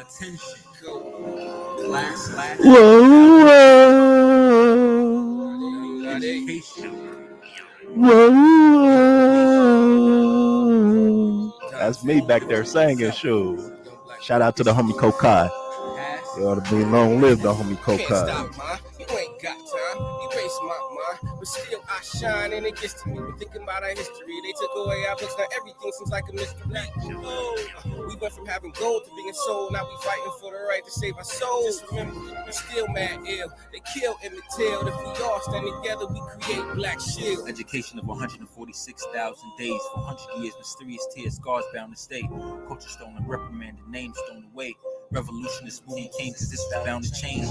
Attention. Black / Whoa, education. whoa. That's me back there singing, shoot. Shout out to the homie Kokai. You ought to be long live the homie Kokai. Can't stop, ma. You ain't got time. Erase my mind. But still I shine and it gets to me. We're thinking about our history. They took away our books. Now everything seems like a mystery. We went from having gold to being sold. Now we fighting for the right to save our souls. Just remember, we're still mad ill. They kill Emmett Till. If we all stand together, we create Black Shield. Education of 146,000 days. For 100 years, mysterious tears, scars bound to stay. Culture stolen, reprimanded, names thrown away. Revolutionist movement came because this was bound to change.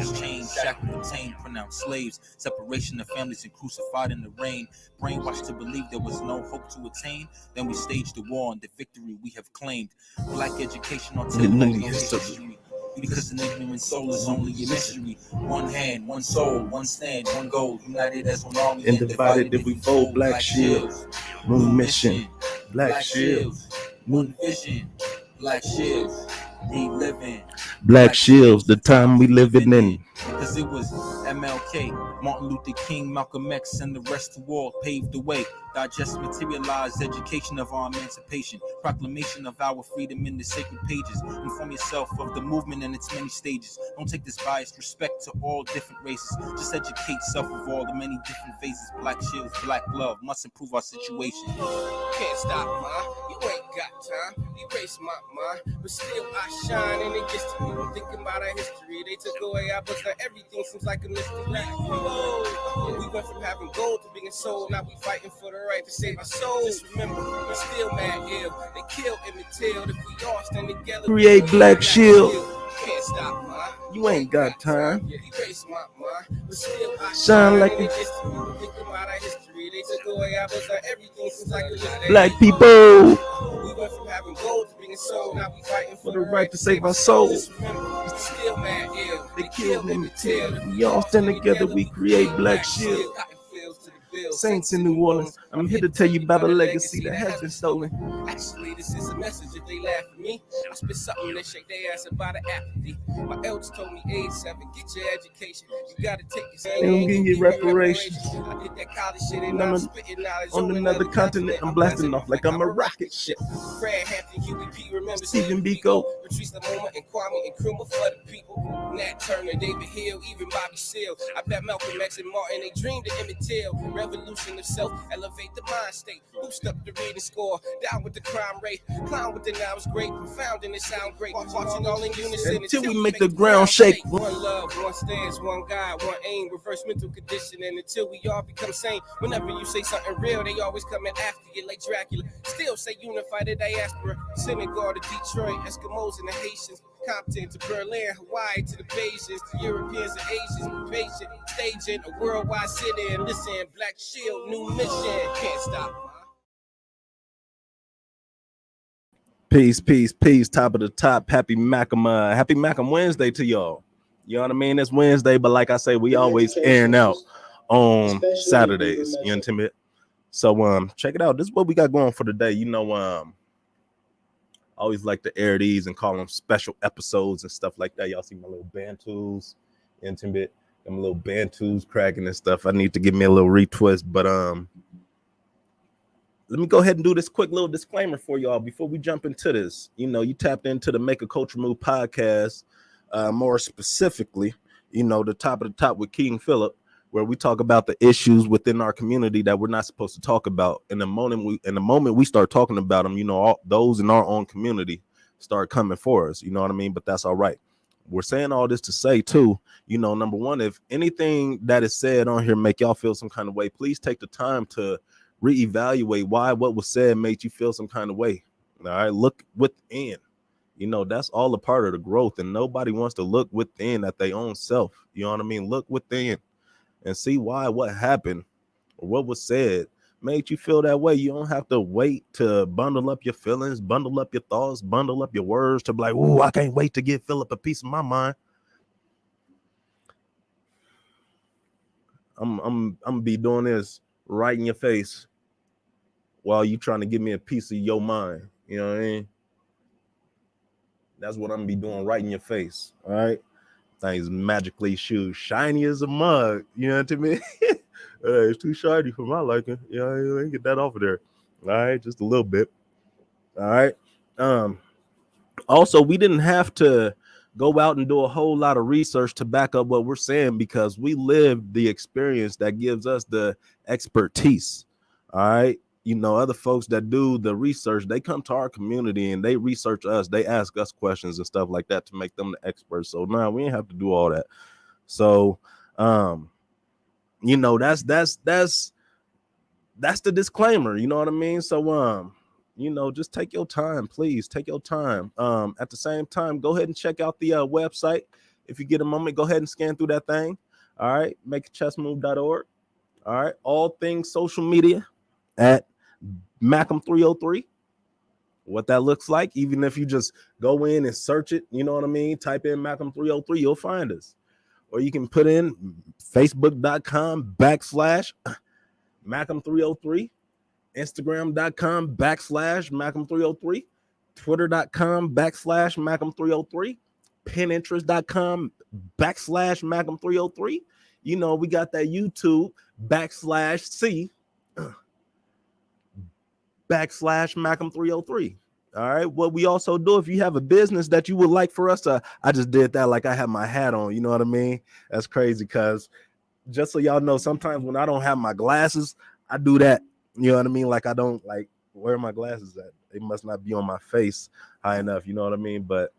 Shackled, obtained, pronounced slaves. Separation of families and crucified in the rain. Brainwashed to believe there was no hope to attain. Then we staged the war and the victory we have claimed. Black education artillery history. Because an ignorant soul is only a mystery. One hand, one soul, one stand, one goal. United as one army And divided did we fold. Black shields, moon mission. Black shields, one vision. Black shields, reliving. Black shields, the time we living in. Because it was MLK, Martin Luther King, Malcolm X, and the rest of all paved the way. Digest, materialized education of our emancipation, proclamation of our freedom in the sacred pages. Inform yourself of the movement and its many stages. Don't take this biased respect to all different races. Just educate self of all the many different phases. Black shields, black love must improve our situation. Can't stop, ma. You ain't got time. Erase my mind. But still I shine and it gets to me. We're thinking about our history. They took away our books. Now everything seems like a mystery. We went from having gold to being sold. Now we fighting for the right to save our souls. Just remember, we're still mad ill. They kill Emmett Till. If we all stand together, Create Black Shield. Can't stop, ma. You ain't got time. Erase my mind. But still I Shine like and it gets to me. We're thinking about our history. They took away our books. Now everything seems like a mystery. Black people We went from having gold to being sold. Now we fighting for the right to save our souls. Just remember, we're still mad ill. They killed Emmett Till. We all stand together, we create Black Shield. Saints in New Orleans, I'm here to tell you about a legacy that has been stolen. Actually, this is a message. If they laugh at me, I spit something that shake their ass about an apathy. My elders told me age 7, get your education. You gotta take this. They don't give you reparations. I did that college shit and I'm I'm spitting knowledge on another continent. I'm blasting off like I'm a rocket ship. Fred Hampton, UBP, remember Stephen Biko, Patrice Lamoma and Kwame and Nkrumah for the people. Nat Turner, David Hill, even Bobby Seale. I bet Malcolm X and Martin, they dreamed of Emmett Till. Revolution of self, elevate the mind state. Boost up the reading score, down with the crime rate. Clown with the nouns great, profound and it sound great. Marching all in unison until we make the ground shake. One love, one stance, one God, one aim. Reverse mental conditioning until we all become sane. Whenever you say something real, they always coming after you like Dracula. Still say unify the diaspora. Senegal to Detroit, Eskimos and the Haitians. Compton to Berlin, Hawaii to the Bayesians, to Europeans and Asians, patient, staging a worldwide city and listen, Black Shield, new mission, can't stop. peace, peace, peace. Top of the top. Happy Macam Wednesday to y'all. You know what I mean? It's Wednesday, but like I say, we always airing out on Saturdays. You know, so check it out. This is what we got going for today. You know, I always like to air these and call them special episodes and stuff like that. Y'all see my little bantus, intimate, them little bantus cracking and stuff. I need to give me a little retwist, but let me go ahead and do this quick little disclaimer for y'all before we jump into this. You know, you tapped into the Make a Culture Move podcast, more specifically, you know, the top of the top with King Phillip, where we talk about the issues within our community that we're not supposed to talk about. And the moment we start talking about them, you know, all those in our own community start coming for us. You know what I mean? But that's all right. We're saying all this to say too, you know, number one, if anything that is said on here make y'all feel some kind of way, please take the time to reevaluate why what was said made you feel some kind of way. All right, look within. You know, that's all a part of the growth, and nobody wants to look within at their own self. You know what I mean? Look within and see why what happened or what was said made you feel that way. You don't have to wait to bundle up your feelings, bundle up your thoughts, bundle up your words to be like, "Ooh, I can't wait to give Phillip a piece of my mind." I'm be doing this right in your face while you trying to give me a piece of your mind. You know what I mean? That's what I'm gonna be doing right in your face. All right. Things magically shoes shiny as a mug. You know what I mean? It's too shiny for my liking. Yeah, I get that off of there. All right, just a little bit. All right. Um, Also, we didn't have to go out and do a whole lot of research to back up what we're saying because we live the experience that gives us the expertise. All right. Other folks that do the research, they come to our community and they research us. They ask us questions and stuff like that to make them the experts. So now we didn't have to do all that. So, that's the disclaimer. You know what I mean? So, just take your time, please. Take your time. At the same time, go ahead and check out the website. If you get a moment, go ahead and scan through that thing. All right, makeachessmove.org. All right, all things social media at Macam303. What that looks like, even if you just go in and search it, you know what I mean? Type in Macam303, you'll find us. Or you can put in facebook.com/Macam303. Instagram.com/Macam303, Twitter.com/Macam303, Pinterest.com/Macam303. We got that YouTube /C/Macam303. All right. What we also do, if you have a business that you would like for us to, I just did that like I have my hat on. You know what I mean? That's crazy because just so y'all know, sometimes when I don't have my glasses, I do that. You know what I mean? Like I don't like where are my glasses at? They must not be on my face high enough. You know what I mean? But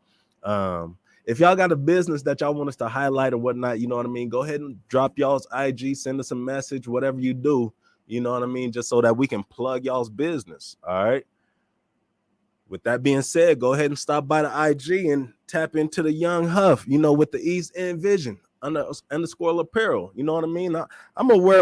if y'all got a business that y'all want us to highlight or whatnot, you know what I mean? Go ahead and drop y'all's IG, send us a message, whatever you do. You know what I mean? Just so that we can plug y'all's business. All right. With that being said, go ahead and stop by the IG and tap into the Young Huff, with the East End Vision _apparel. You know what I mean? I'm gonna wear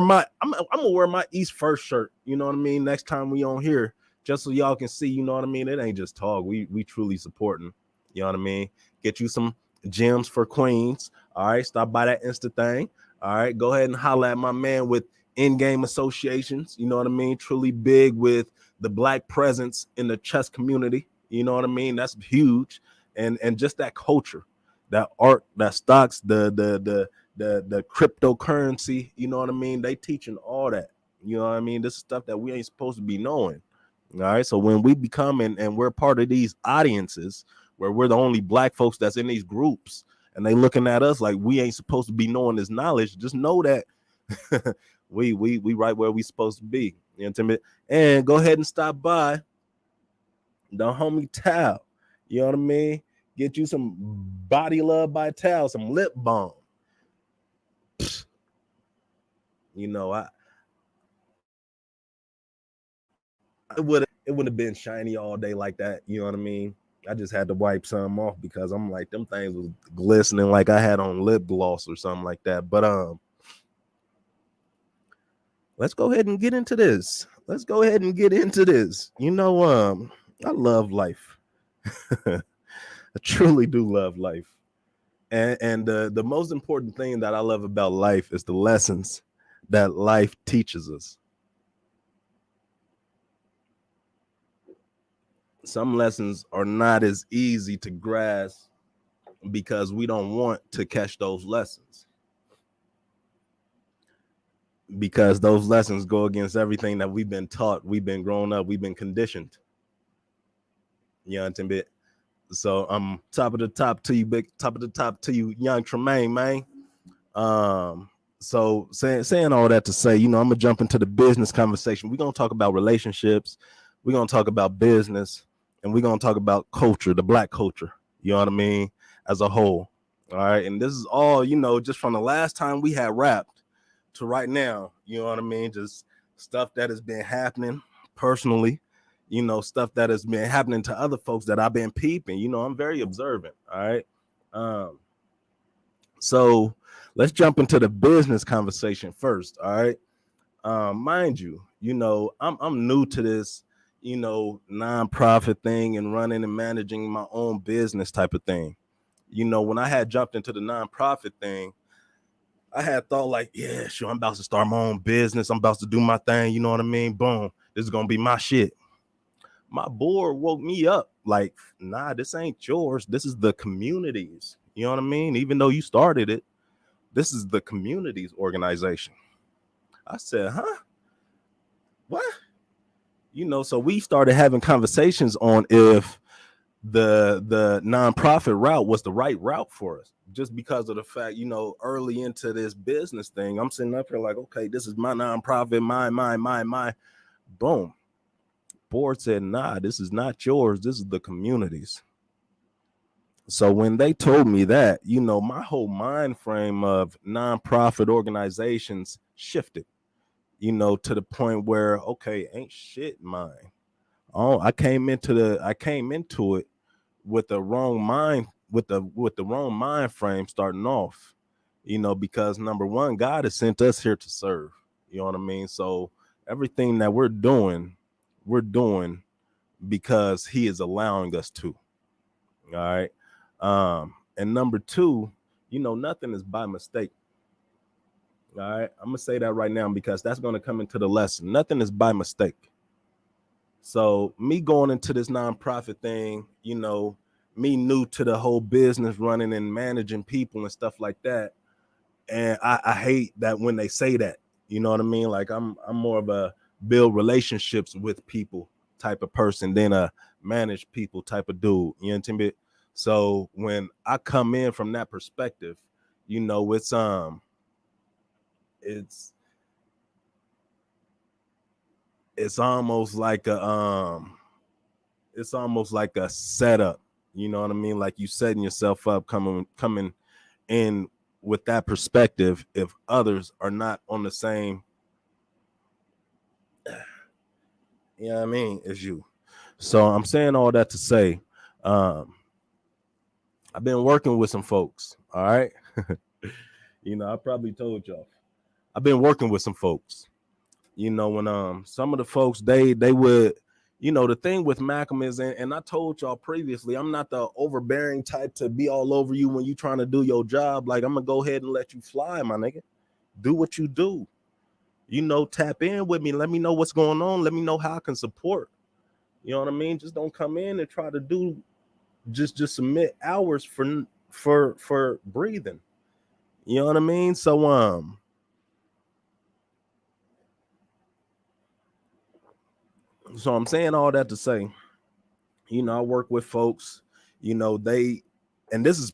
my East First shirt. You know what I mean? Next time we on here, just so y'all can see. You know what I mean? It ain't just talk. We truly supporting. You know what I mean? Get you some gems for Queens. All right, stop by that Insta thing. All right, go ahead and holla at my man with in-game associations. You know what I mean? Truly big with the Black presence in the chess community. You know what I mean? That's huge, and just that culture. That art, that stocks, the cryptocurrency, you know what I mean? They teaching all that. You know what I mean? This is stuff that we ain't supposed to be knowing. All right. So when we become and we're part of these audiences where we're the only Black folks that's in these groups and they looking at us like we ain't supposed to be knowing this knowledge, just know that we right where we supposed to be. You know what I mean? And go ahead and stop by the homie Tal. You know what I mean? Get you some Body Love by Tal, some lip balm. It wouldn't have been shiny all day like that. You know what I mean? I just had to wipe some off because I'm like, them things was glistening like I had on lip gloss or something like that. But let's go ahead and get into this. I love life. I truly do love life. And the most important thing that I love about life is the lessons that life teaches us. Some lessons are not as easy to grasp because we don't want to catch those lessons. Because those lessons go against everything that we've been taught, we've been grown up, we've been conditioned. You know what I mean? So I'm top of the top to you, young Tremaine, man. So saying all that to say, I'm gonna jump into the business conversation. We're gonna talk about relationships, we're gonna talk about business, and we're gonna talk about culture, the Black culture, you know what I mean, as a whole. All right. And this is all, just from the last time we had rapped to right now, you know what I mean? Just stuff that has been happening personally, stuff that has been happening to other folks that I've been peeping. I'm very observant. All right. So let's jump into the business conversation first. All right. Mind you, I'm new to this, nonprofit thing and running and managing my own business type of thing. When I had jumped into the nonprofit thing, I had thought like, yeah, sure, I'm about to start my own business. I'm about to do my thing. You know what I mean? Boom. This is going to be my shit. My board woke me up like, nah, this ain't yours. This is the community's. You know what I mean? Even though you started it, this is the community's organization. I said, huh? What? You know, so we started having conversations on if the nonprofit route was the right route for us, just because of the fact, you know, early into this business thing, I'm sitting up here like, okay, this is my nonprofit, mine. Boom. Board said, nah, this is not yours. This is the community's. So when they told me that, you know, my whole mind frame of nonprofit organizations shifted, you know, to the point where, okay, ain't shit mine. Oh, I came into it with the wrong mind, with the wrong mind frame starting off, you know, because number one, God has sent us here to serve. You know what I mean? So everything that we're doing because He is allowing us to. All right. And number two, you know, nothing is by mistake. All right. I'm gonna say that right now because that's gonna come into the lesson. Nothing is by mistake. So me going into this nonprofit thing, you know, me new to the whole business running and managing people and stuff like that. And I hate that when they say that, you know what I mean? Like I'm more of a build relationships with people type of person than a manage people type of dude. You know what I mean? So when I come in from that perspective, you know, it's almost like a setup. You know what I mean? Like you setting yourself up coming in with that perspective if others are not on the same, you know what I mean, as you. So I'm saying all that to say, I've been working with some folks. All right. You know, I probably told y'all. I've been working with some folks. You know, when some of the folks they would, you know, the thing with Malcolm is, and I told y'all previously, I'm not the overbearing type to be all over you when you trying to do your job. Like, I'm gonna go ahead and let you fly, my nigga. Do what you do. You know, tap in with me. Let me know what's going on. Let me know how I can support. You know what I mean? Just don't come in and try to do just submit hours for breathing. You know what I mean? So I'm saying all that to say, you know, I work with folks, you know, and this is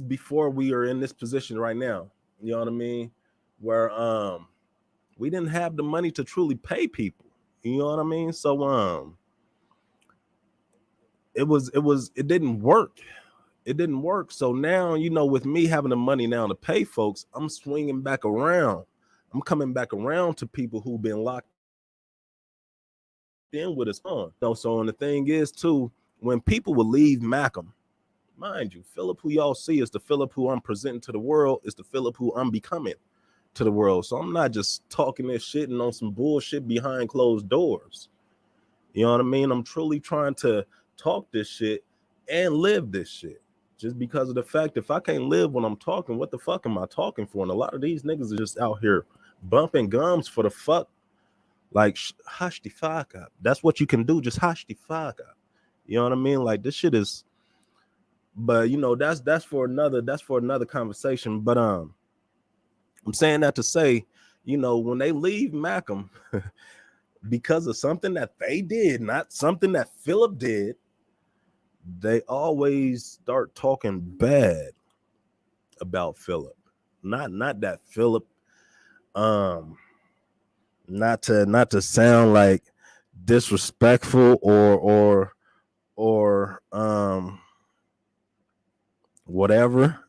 before we are in this position right now. You know what I mean? Where we didn't have the money to truly pay people. You know what I mean? So it didn't work. It didn't work. So now, you know, with me having the money now to pay folks, I'm swinging back around. I'm coming back around to people who've been locked in with us on. So and the thing is too, when people will leave Malcolm, mind you, Phillip who y'all see is the Phillip who I'm presenting to the world, is the Phillip who I'm becoming to the world. So I'm not just talking this shit and on some bullshit behind closed doors. You know what I mean? I'm truly trying to talk this shit and live this shit. Just because of the fact, if I can't live when I'm talking, what the fuck am I talking for? And a lot of these niggas are just out here bumping gums for the fuck. Like, hush the fuck up. That's what you can do. Just hush the fuck up. You know what I mean? Like, this shit is, but you know, that's for another conversation. But I'm saying that to say, you know, when they leave Malcolm because of something that they did, not something that Phillip did, they always start talking bad about Phillip. Not that Phillip, not to sound like disrespectful or whatever,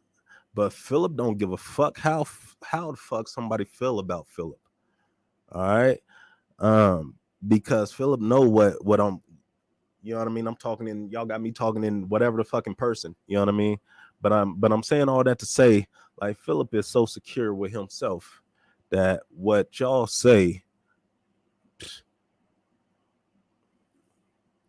but Phillip don't give a fuck how the fuck somebody feel about Phillip. All right. Because Phillip know what I'm, you know what I mean? I'm talking in, y'all got me talking in whatever the fucking person, you know what I mean? But I'm saying all that to say, like, Phillip is so secure with himself that what y'all say,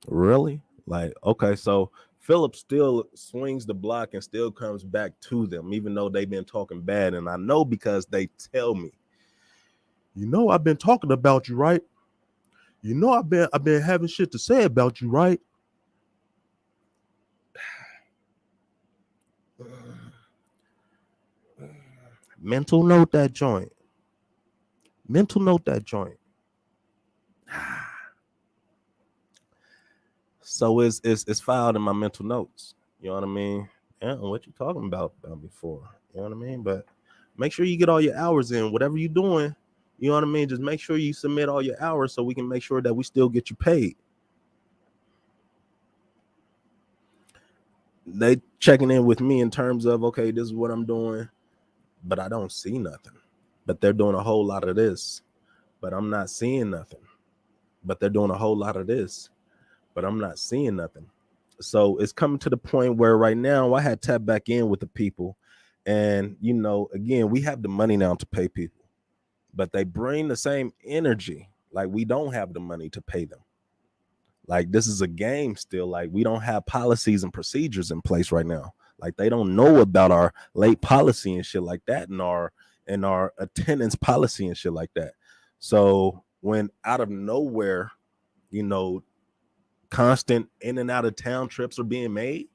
really? Like, okay, so Phillip still swings the block and still comes back to them, even though they've been talking bad. And I know because they tell me, you know, I've been talking about you, right? You know, I've been having shit to say about you, right? Mental note that joint. Mental note that joint. So it's filed in my mental notes. You know what I mean? Yeah, what you talking about before? You know what I mean? But make sure you get all your hours in. Whatever you're doing, you know what I mean? Just make sure you submit all your hours so we can make sure that we still get you paid. They checking in with me in terms of, okay, this is what I'm doing, but I don't see nothing. But they're doing a whole lot of this, but I'm not seeing nothing. But they're doing a whole lot of this, but I'm not seeing nothing. So it's coming to the point where right now I had tapped back in with the people. And, you know, again, we have the money now to pay people, but they bring the same energy. Like we don't have the money to pay them. Like this is a game still. Like we don't have policies and procedures in place right now. Like they don't know about our late policy and shit like that, and our attendance policy and shit like that. So when out of nowhere, you know, constant in and out of town trips are being made,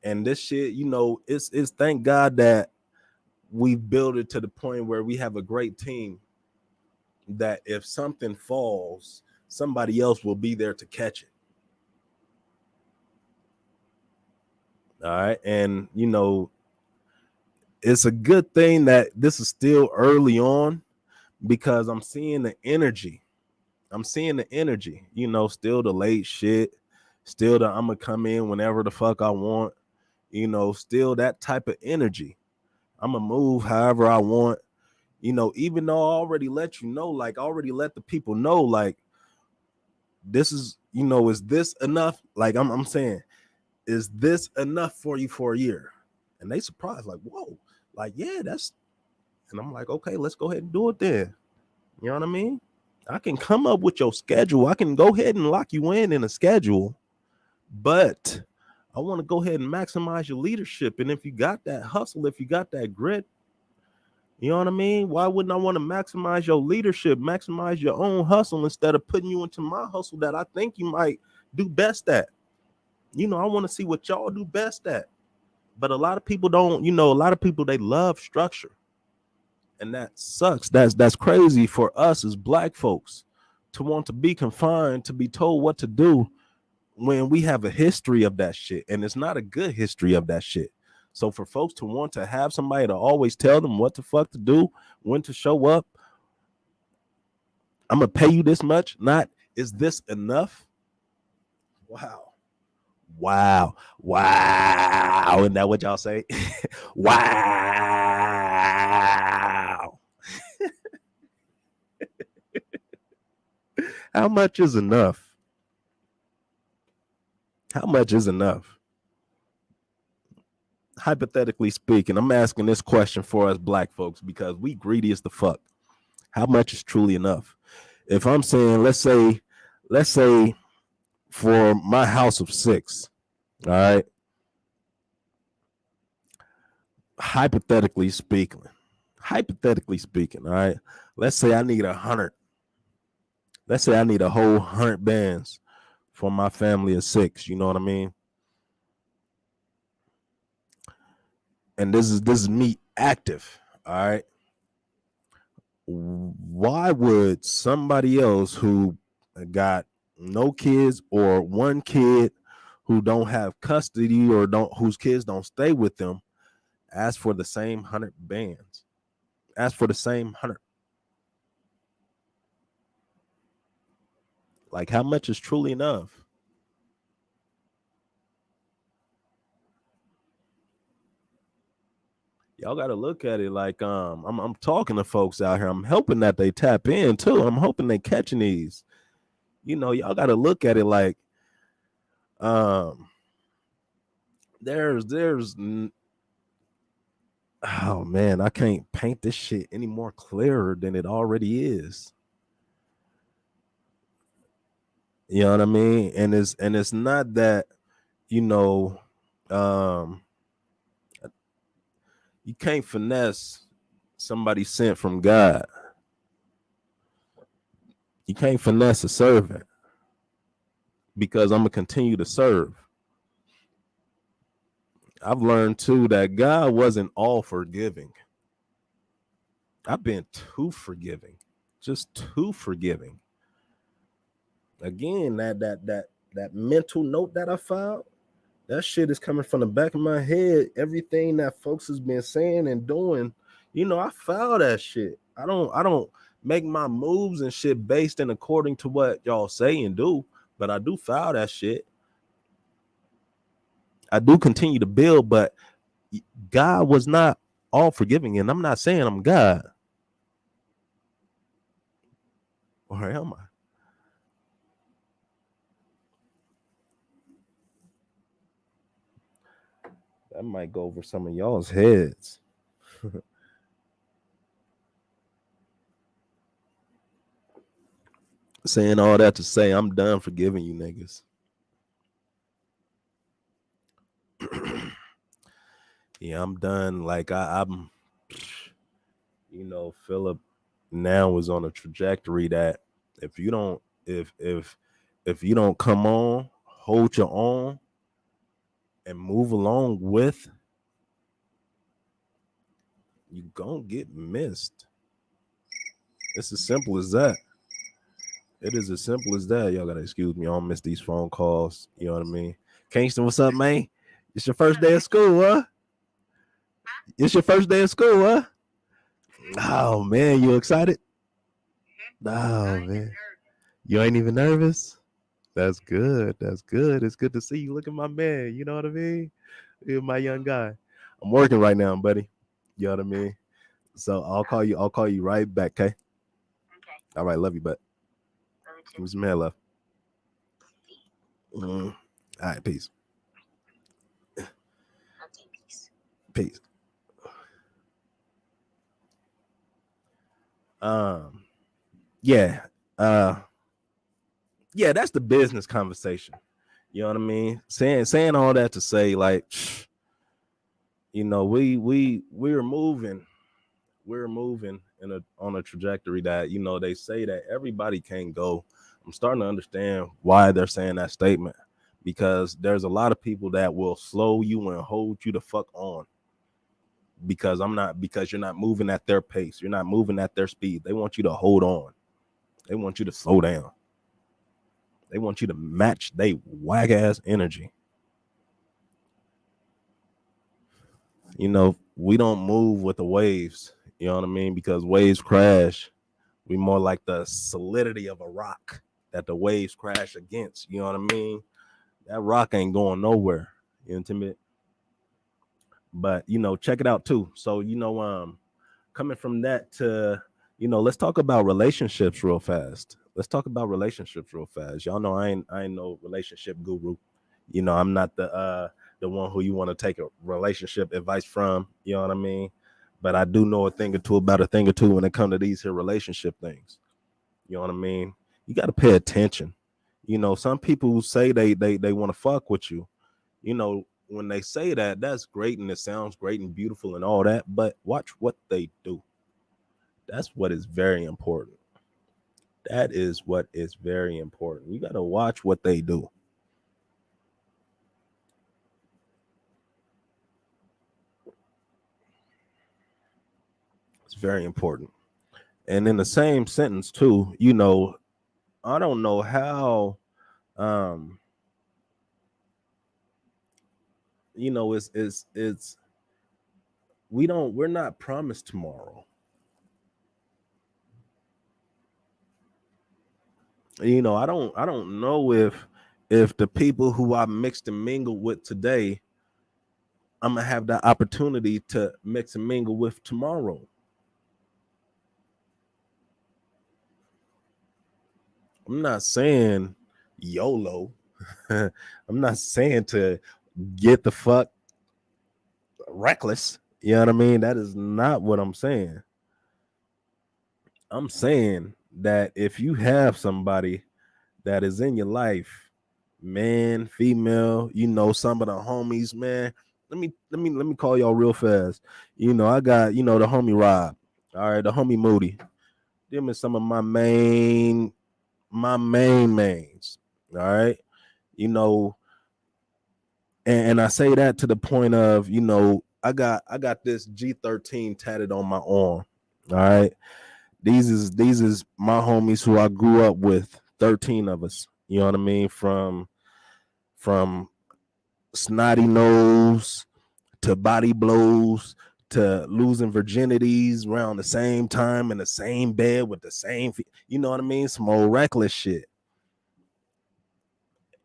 and this shit, you know, it's thank God that we built it to the point where we have a great team that if something falls, somebody else will be there to catch it. All right. And, you know, it's a good thing that this is still early on because I'm seeing the energy. I'm seeing the energy, you know, still the late shit, still the I'm going to come in whenever the fuck I want, you know, still that type of energy. I'm going to move however I want, you know, even though I already let you know, like, I already let the people know, like, this is, you know, is this enough? Like, I'm saying, is this enough for you for a year? And they surprised, like, whoa, like, yeah, that's, and I'm like, okay, let's go ahead and do it then. You know what I mean? I can come up with your schedule. I can go ahead and lock you in a schedule, but I want to go ahead and maximize your leadership. And if you got that hustle, if you got that grit, you know what I mean? Why wouldn't I want to maximize your leadership, maximize your own hustle instead of putting you into my hustle that I think you might do best at? You know, I want to see what y'all do best at. But a lot of people don't, you know, a lot of people, they love structure. And that sucks. That's crazy for us as black folks to want to be confined, to be told what to do when we have a history of that shit. And it's not a good history of that shit. So for folks to want to have somebody to always tell them what the fuck to do, when to show up, I'm gonna pay you this much, not is this enough? Wow. Wow. Wow. Isn't that what y'all say? Wow. How much is enough? How much is enough? Hypothetically speaking, I'm asking this question for us black folks because we greedy as the fuck. How much is truly enough? If I'm saying, let's say for my house of 6, all right, hypothetically speaking, all right, let's say I need 100. Let's say I need a whole 100 bands for my family of 6. You know what I mean? And this is me active. All right. Why would somebody else who got no kids or one kid who don't have custody or don't whose kids don't stay with them ask for the same 100 bands? Ask for the same 100. Like, how much is truly enough? Y'all got to look at it like I'm talking to folks out here. I'm hoping that they tap in too. I'm hoping they catching these. You know, y'all got to look at it like um there's oh man, I can't paint this shit any more clearer than it already is. You know what I mean? And it's not that, you know, um you can't finesse somebody sent from God. You can't finesse a servant because I'm gonna continue to serve. I've learned too that God wasn't all forgiving. I've been too forgiving, just too forgiving. Again, that mental note that I found, that shit is coming from the back of my head. Everything that folks has been saying and doing, I filed that shit. I don't make my moves and shit based and according to what y'all say and do, but I do file that shit. I do continue to build, but God was not all forgiving, and I'm not saying I'm God. Or am I? That might go over some of y'all's heads. Saying all that to say I'm done forgiving you niggas. Yeah, I'm done. Like I'm Phillip now is on a trajectory that if you don't if you don't come on, hold your own and move along with, you gonna get missed. It's as simple as that. It is as simple as that. Y'all gotta excuse me. I don't miss these phone calls. You know what I mean? Kingston, what's up, man? It's your first day of school, huh? It's your first day of school, huh? Oh man, you excited? Oh man. You ain't even nervous? That's good. That's good. It's good to see you. Look at my man. You know what I mean? You're my young guy. I'm working right now, buddy. You know what I mean? So I'll call you. I'll call you right back, okay? All right, love you, bud. Give me some hair love. All right, peace. Peace. Um, yeah. Yeah, that's the business conversation. You know what I mean? Saying all that to say, like, we're moving on a trajectory that they say that everybody can't go. I'm starting to understand why they're saying that statement, because there's a lot of people that will slow you and hold you the fuck on because you're not moving at their pace, you're not moving at their speed. They want you to hold on, they want you to slow down, they want you to match they whack ass energy. We don't move with the waves, you know what I mean? Because waves crash. We more like the solidity of a rock that the waves crash against. You know what I mean? That rock ain't going nowhere. Intimate. But check it out too. So coming from that to let's talk about relationships real fast. Y'all know I ain't no relationship guru. I'm not the one who you want to take a relationship advice from. You know what I mean? But I do know a thing or two about a thing or two when it comes to these here relationship things. You know what I mean? You got to pay attention. Some people who say they want to fuck with you, when they say that, that's great and it sounds great and beautiful and all that, but watch what they do. That's what is very important. That is what is very important. You got to watch what they do. It's very important. And in the same sentence too, I don't know how it's we're not promised tomorrow. I don't know if the people who I mixed and mingled with today, I'm gonna have that opportunity to mix and mingle with tomorrow. I'm not saying YOLO. I'm not saying to get the fuck reckless. You know what I mean? That is not what I'm saying. I'm saying that if you have somebody that is in your life, man, female, some of the homies, man. Let me call y'all real fast. I got, the homie Rob. All right, the homie Moody. Them is some of my main my mains. All right. You know, and I say that to the point of, you know, I got this G13 tatted on my arm. All right. These is my homies who I grew up with, 13 of us. You know what I mean? From snotty nose to body blows to losing virginities around the same time in the same bed with the same, you know what I mean? Some old reckless shit.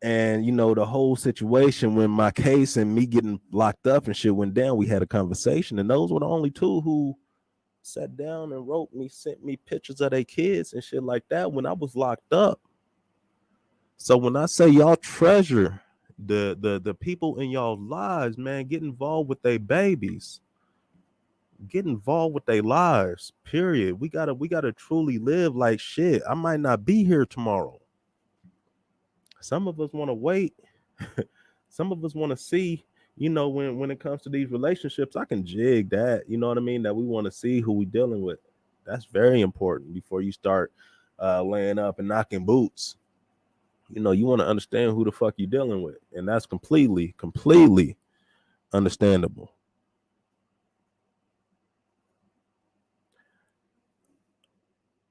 And you know, the whole situation when my case and me getting locked up and shit went down, we had a conversation, and those were the only two who sat down and wrote me, sent me pictures of their kids and shit like that when I was locked up. So when I say y'all treasure the people in y'all lives, man, get involved with their babies. Get involved with their lives. Period. We gotta truly live like shit. I might not be here tomorrow. Some of us want to wait. Some of us want to see, you know, when it comes to these relationships, I can jig that, you know what I mean, that we want to see who we dealing with. That's very important before you start laying up and knocking boots. You know, you want to understand who the fuck you dealing with, and that's completely understandable.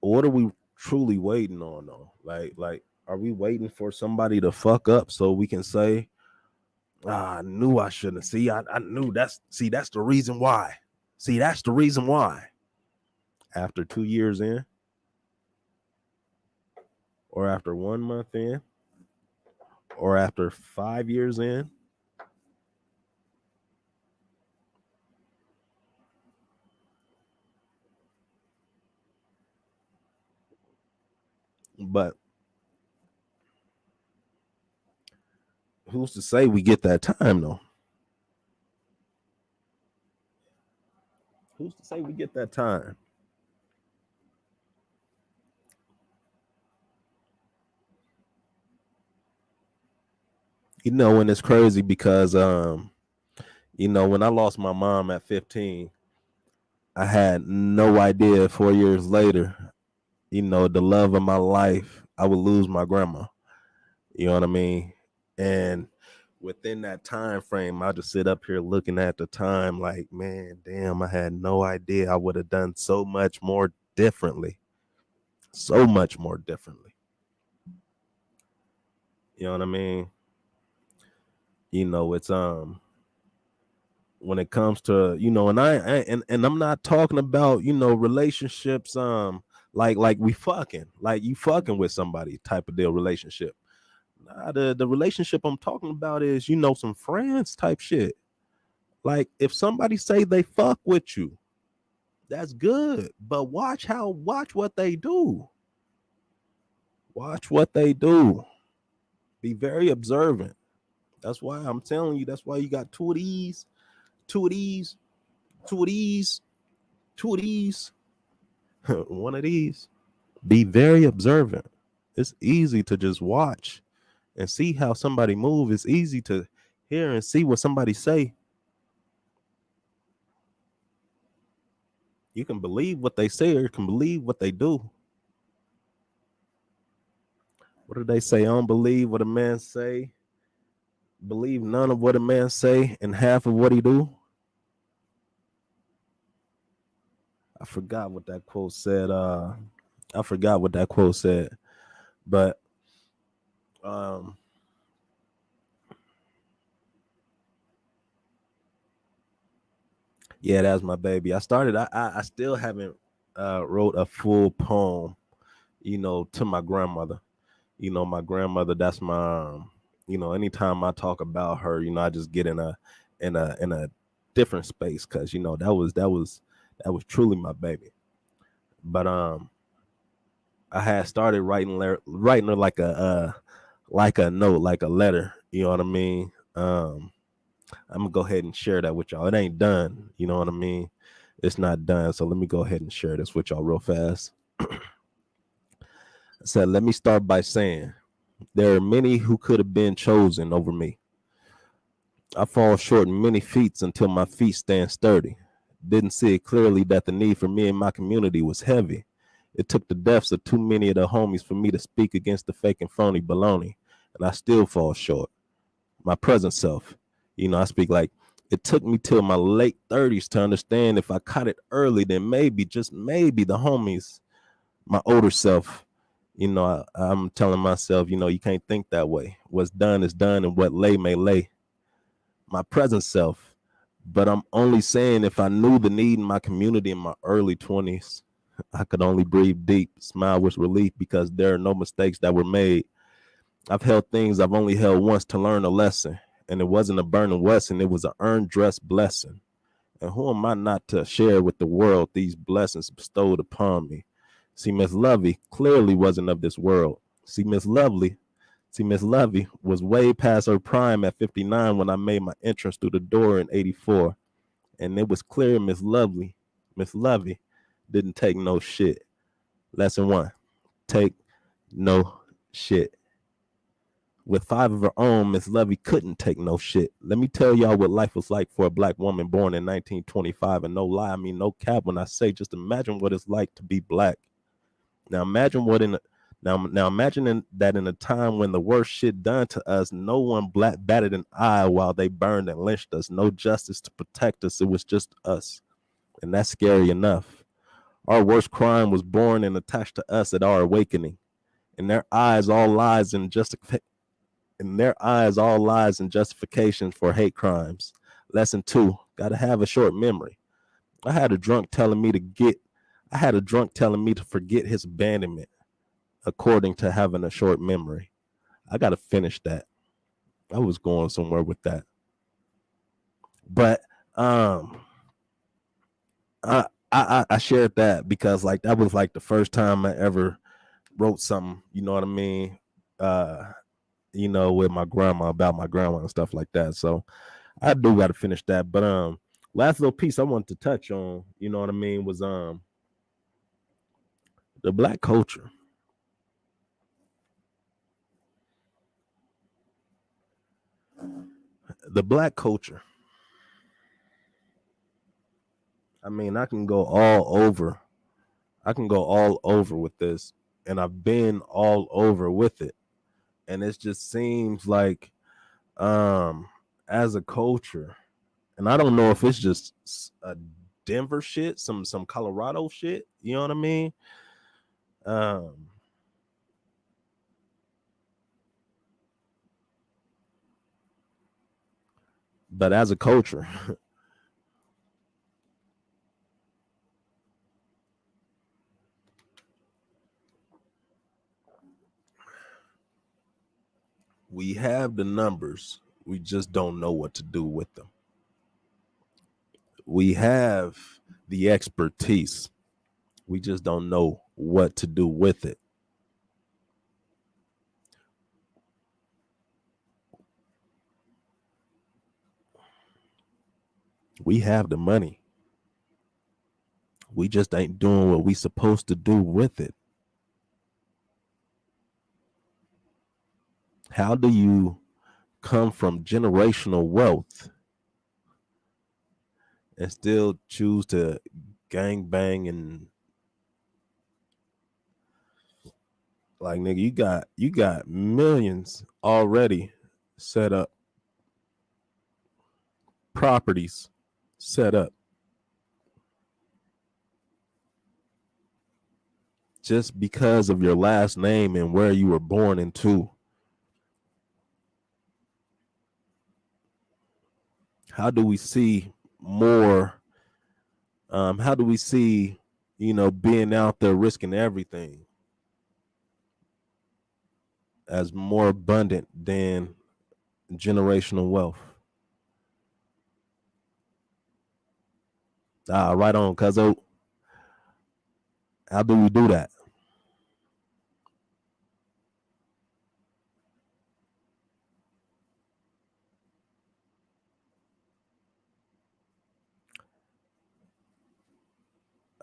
What are we truly waiting on though? Like are we waiting for somebody to fuck up so we can say, I knew I shouldn't. See, I knew that's the reason why. See, that's the reason why. After 2 years in, or after 1 month in, or after 5 years in. But who's to say we get that time though? Who's to say we get that time? You know, and it's crazy because you know, when I lost my mom at 15, I had no idea 4 years later, you know, the love of my life, I would lose my grandma. You know what I mean? And within that time frame, I just sit up here looking at the time like, man, damn, I had no idea I would have done so much more differently. So much more differently. You know what I mean? You know, it's when it comes to, you know, and and I'm not talking about, you know, relationships like we fucking, like you fucking with somebody type of deal relationship. Nah, the relationship I'm talking about is, you know, some friends type shit. Like if somebody say they fuck with you, that's good, but watch what they do. Watch what they do. Be very observant. That's why I'm telling you, that's why you got two of these, two of these, two of these, two of these, one of these. Be very observant. It's easy to just watch and see how somebody move. It's easy to hear and see what somebody say. You can believe what they say or you can believe what they do. What do they say? I don't believe what a man say. Believe none of what a man say and half of what he do. I forgot what that quote said. I forgot what that quote said. But um yeah, that's my baby. I still haven't wrote a full poem, you know, to my grandmother. You know, my grandmother, that's my you know, anytime I talk about her, you know, I just get in a different space because, you know, that was truly my baby. But I had started writing her like a note, like a letter, you know what I mean? I'm gonna go ahead and share that with y'all. It ain't done, you know what I mean? It's not done. So let me go ahead and share this with y'all real fast. I said, let me start by saying there are many who could have been chosen over me. I fall short in many feats until my feet stand sturdy. Didn't see it clearly that the need for me and my community was heavy. It took the deaths of too many of the homies for me to speak against the fake and phony baloney, and I still fall short. My present self, I speak like it took me till my late 30s to understand if I caught it early, then maybe, just maybe, the homies, my older self, I'm telling myself, you can't think that way. What's done is done, and what lay may lay. My present self, but I'm only saying if I knew the need in my community in my early 20s, I could only breathe deep, smile with relief because there are no mistakes that were made. I've held things I've only held once to learn a lesson, and it wasn't a burning lesson, it was an earned dressed blessing. And who am I not to share with the world these blessings bestowed upon me? See, Miss Lovey clearly wasn't of this world. Miss Lovey was way past her prime at 59 when I made my entrance through the door in 84. And it was clear Miss Lovey didn't take no shit. Lesson 1, take no shit. With 5 of her own, Miss Lovey couldn't take no shit. Let me tell y'all what life was like for a black woman born in 1925. And no lie, I mean no cap when I say, just imagine what it's like to be black. Now imagine that in a time when the worst shit done to us, no one black batted an eye while they burned and lynched us. No justice to protect us. It was just us. And that's scary enough. Our worst crime was born and attached to us at our awakening. In their eyes, all lies and justifications for hate crimes. Lesson 2, gotta have a short memory. I had a drunk telling me to forget his abandonment, according to having a short memory. I gotta finish that. I was going somewhere with that. But I shared that because like that was like the first time I ever wrote something, you know what I mean? With my grandma, about my grandma and stuff like that. So I do got to finish that. But last little piece I wanted to touch on, you know what I mean, was the black culture. The black culture. I mean, I can go all over. With this, and I've been all over with it. And it just seems like as a culture, and I don't know if it's just a Denver shit, some Colorado shit, you know what I mean? But as a culture, we have the numbers, we just don't know what to do with them. We have the expertise, we just don't know what to do with it. We have the money, we just ain't doing what we supposed to do with it. How do you come from generational wealth and still choose to gang bang and like, nigga, you got millions already set up, properties set up, just because of your last name and where you were born into. How do we see more? How do we see, being out there risking everything as more abundant than generational wealth? Right on, cuzzo. How do we do that?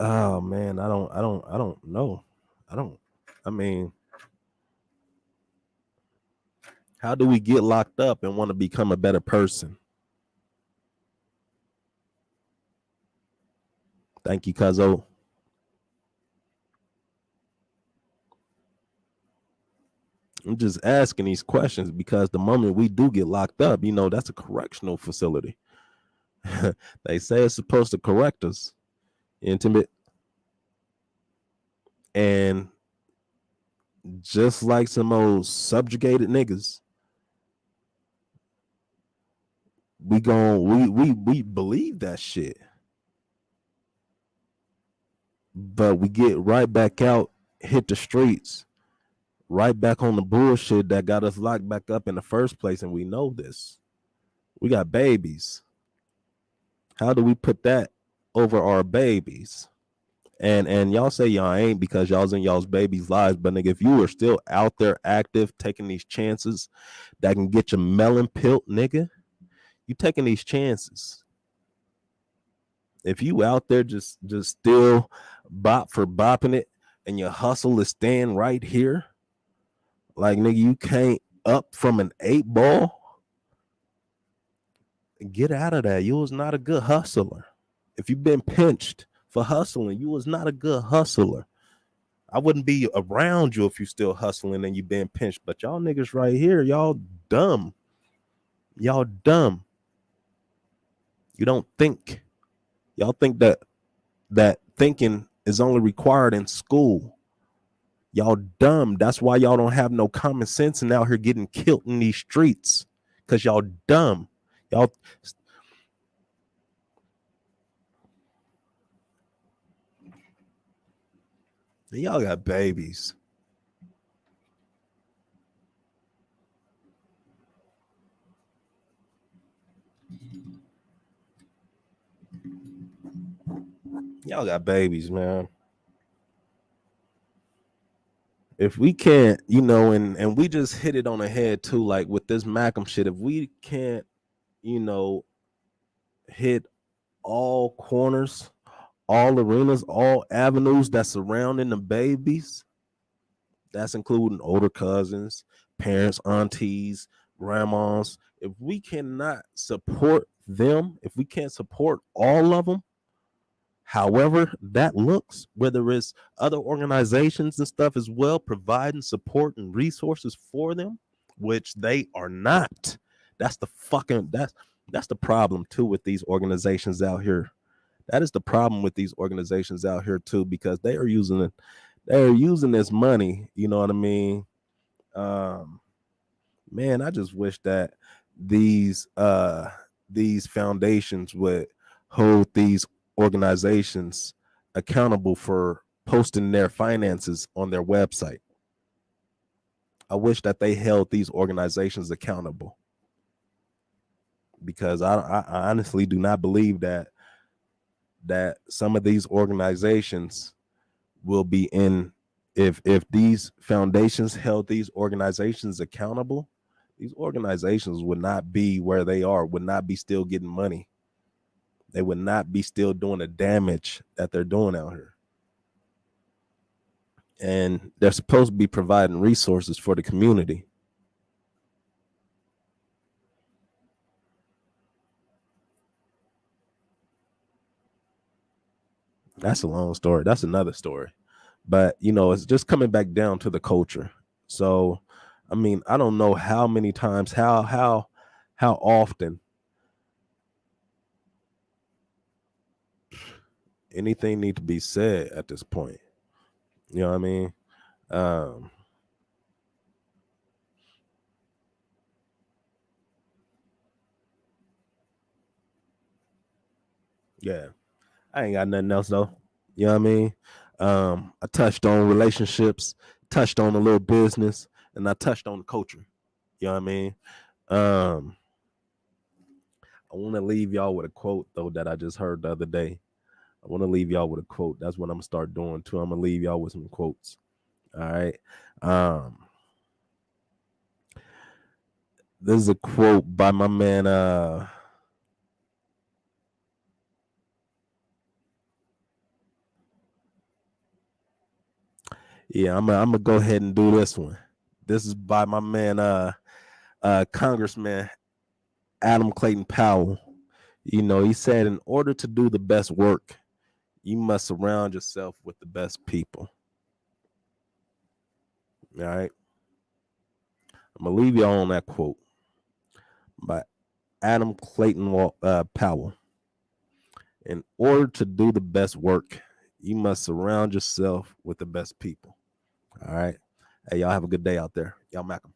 Oh man, I don't know. I mean, how do we get locked up and want to become a better person? Thank you, cuzzo. I'm just asking these questions because the moment we do get locked up, that's a correctional facility. They say it's supposed to correct us, intimate, and just like some old subjugated niggas, we believe that shit, but we get right back out, hit the streets, right back on the bullshit that got us locked back up in the first place, and we know this. We got babies. How do we put that over our babies? And y'all say y'all ain't because y'all's in y'all's babies' lives, but nigga, if you are still out there active, taking these chances that can get your melon pilt, nigga, you taking these chances. If you out there just still bop for bopping it, and your hustle is staying right here, like nigga, you can't up from an 8-ball. Get out of that. You was not a good hustler. If you've been pinched for hustling, you was not a good hustler. I wouldn't be around you if you still hustling and you been pinched. But y'all niggas right here, y'all dumb. Y'all dumb. You don't think. Y'all think that thinking is only required in school. Y'all dumb. That's why y'all don't have no common sense and out here getting killed in these streets. Cause y'all dumb. Y'all got babies. Y'all got babies, man. If we can't, and we just hit it on the head too, like with this Malcolm shit, if we can't, hit all corners, all arenas, all avenues that's surrounding the babies, that's including older cousins, parents, aunties, grandmas. If we cannot support them, if we can't support all of them, however that looks, whether it's other organizations and stuff as well, providing support and resources for them, which they are not. That's the problem too with these organizations out here. That is the problem with these organizations out here too, because they are using this money. You know what I mean? Man, I just wish that these foundations would hold these organizations accountable for posting their finances on their website. I wish that they held these organizations accountable, because I honestly do not believe that some of these organizations will be in, if these foundations held these organizations accountable, these organizations would not be where they are, would not be still getting money. They would not be still doing the damage that they're doing out here. And they're supposed to be providing resources for the community. That's a long story. That's another story. But, it's just coming back down to the culture. So, I mean, I don't know how many times, how often anything need to be said at this point. You know what I mean? Yeah, I ain't got nothing else though. You know what I mean? I touched on relationships, touched on a little business, and I touched on the culture. You know what I mean? I want to leave y'all with a quote though that I just heard the other day. I want to leave y'all with a quote. That's what I'm gonna start doing too. I'm gonna leave y'all with some quotes. All right. This is a quote by my man. Yeah, I'm gonna go ahead and do this one. This is by my man, Congressman Adam Clayton Powell. He said, in order to do the best work, you must surround yourself with the best people. All right. I'm gonna leave y'all on that quote by Adam Clayton Powell. In order to do the best work, you must surround yourself with the best people. All right. Hey, y'all have a good day out there. Y'all Malcolm.